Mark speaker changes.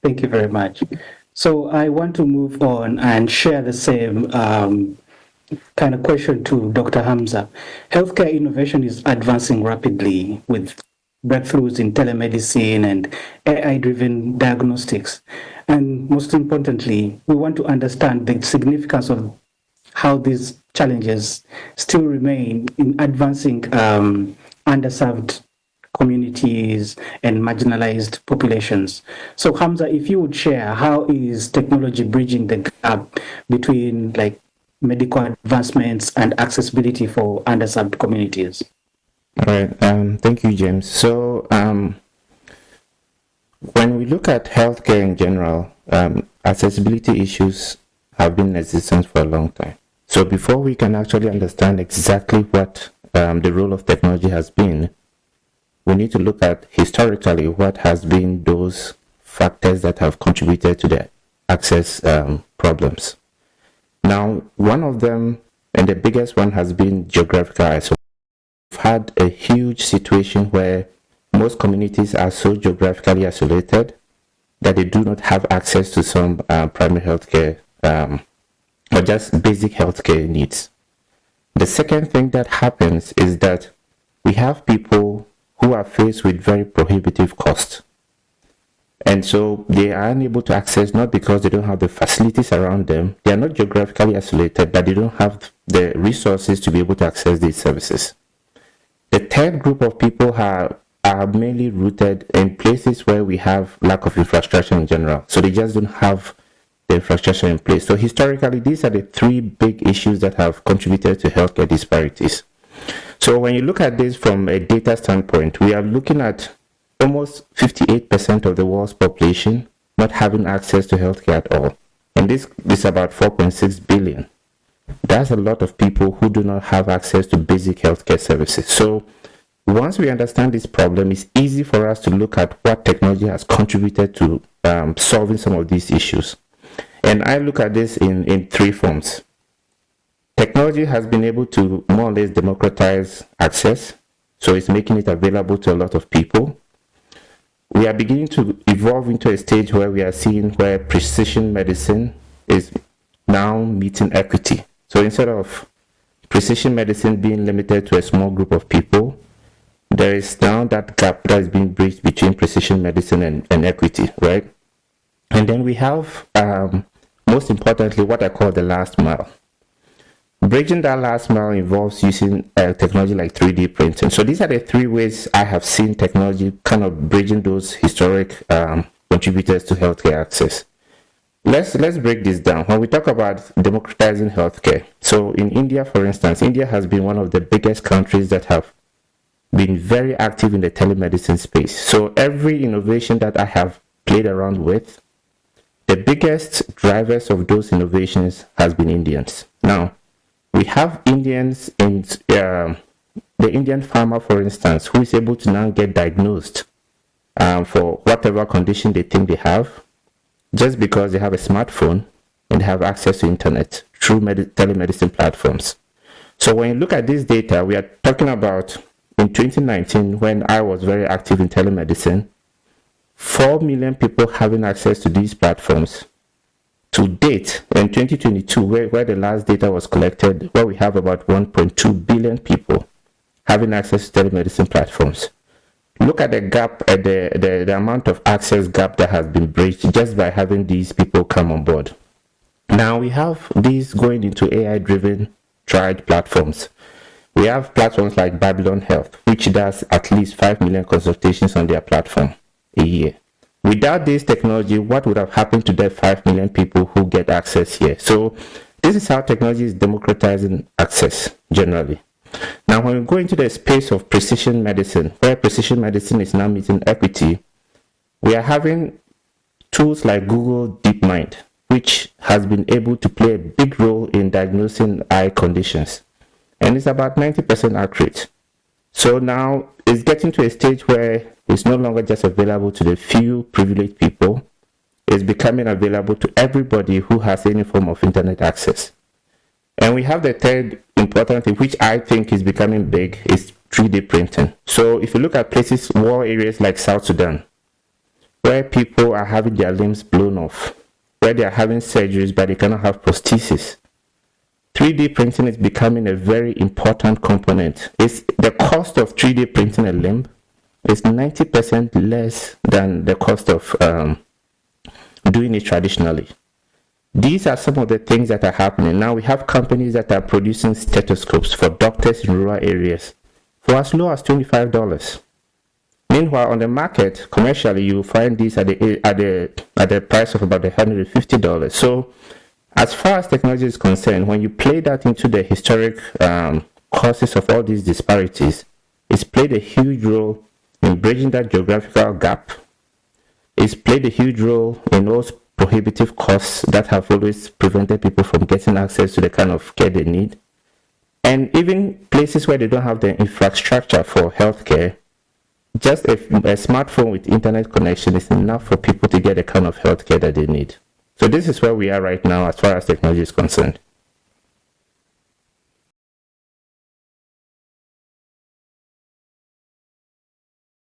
Speaker 1: Thank you very much. So I want to move on and share the same kind of question to Dr. Hamza. Healthcare innovation is advancing rapidly with breakthroughs in telemedicine and AI-driven diagnostics. And most importantly, we want to understand the significance of how these challenges still remain in advancing underserved communities and marginalized populations. So Hamza, if you would share, how is technology bridging the gap between like medical advancements and accessibility for underserved communities?
Speaker 2: All right. Thank you, James. So when we look at healthcare in general, accessibility issues have been in existence for a long time. So before we can actually understand exactly what the role of technology has been, we need to look at historically what has been those factors that have contributed to the access problems. Now, one of them, and the biggest one, has been geographical isolation. We've had a huge situation where most communities are so geographically isolated that they do not have access to some primary healthcare or just basic healthcare needs. The second thing that happens is that we have people who are faced with very prohibitive costs. And so they are unable to access, not because they don't have the facilities around them, they are not geographically isolated, but they don't have the resources to be able to access these services. The third group of people are mainly rooted in places where we have lack of infrastructure in general. So they just don't have the infrastructure in place. So historically, these are the three big issues that have contributed to healthcare disparities. So when you look at this from a data standpoint, we are looking at almost 58% of the world's population not having access to healthcare at all. And this is about 4.6 billion. That's a lot of people who do not have access to basic healthcare services. So once we understand this problem, it's easy for us to look at what technology has contributed to solving some of these issues. And I look at this in three forms. Technology has been able to more or less democratize access, so it's making it available to a lot of people. We are beginning to evolve into a stage where we are seeing where precision medicine is now meeting equity. So instead of precision medicine being limited to a small group of people, there is now that gap that is being bridged between precision medicine and equity, right? And then we have, most importantly, what I call the last mile. Bridging that last mile involves using technology like 3D printing. So these are the three ways I have seen technology kind of bridging those historic contributors to healthcare access. Let's break this down. When we talk about democratizing healthcare, so in India, for instance, India has been one of the biggest countries that have been very active in the telemedicine space. So every innovation that I have played around with, the biggest drivers of those innovations has been Indians. Now, we have Indians in the Indian farmer, for instance, who is able to now get diagnosed for whatever condition they think they have, just because they have a smartphone and have access to internet through telemedicine platforms. So when you look at this data, we are talking about in 2019, when I was very active in telemedicine, 4 million people having access to these platforms. To date, in 2022, where the last data was collected, where we have about 1.2 billion people having access to telemedicine platforms. Look at the gap, the amount of access gap that has been bridged just by having these people come on board. Now we have these going into AI-driven tried platforms. We have platforms like Babylon Health, which does at least 5 million consultations on their platform a year. Without this technology, what would have happened to the 5 million people who get access here? So this is how technology is democratizing access generally. Now, when we go into the space of precision medicine, where precision medicine is now meeting equity, we are having tools like Google DeepMind, which has been able to play a big role in diagnosing eye conditions. And it's about 90% accurate. So now it's getting to a stage where it's no longer just available to the few privileged people. It's becoming available to everybody who has any form of internet access. And we have the third important thing, which I think is becoming big, is 3D printing. So if you look at places, war areas like South Sudan, where people are having their limbs blown off, where they are having surgeries but they cannot have prosthesis. 3D printing is becoming a very important component. It's the cost of 3D printing a limb is 90% less than the cost of doing it traditionally. These are some of the things that are happening. Now we have companies that are producing stethoscopes for doctors in rural areas for as low as $25. Meanwhile, on the market, commercially, you will find these at the price of about $150. So, as far as technology is concerned, when you play that into the historic causes of all these disparities, it's played a huge role in bridging that geographical gap. It's played a huge role in those prohibitive costs that have always prevented people from getting access to the kind of care they need. And even places where they don't have the infrastructure for healthcare, just a smartphone with internet connection is enough for people to get the kind of healthcare that they need. So this is where we are right now as far as technology is concerned.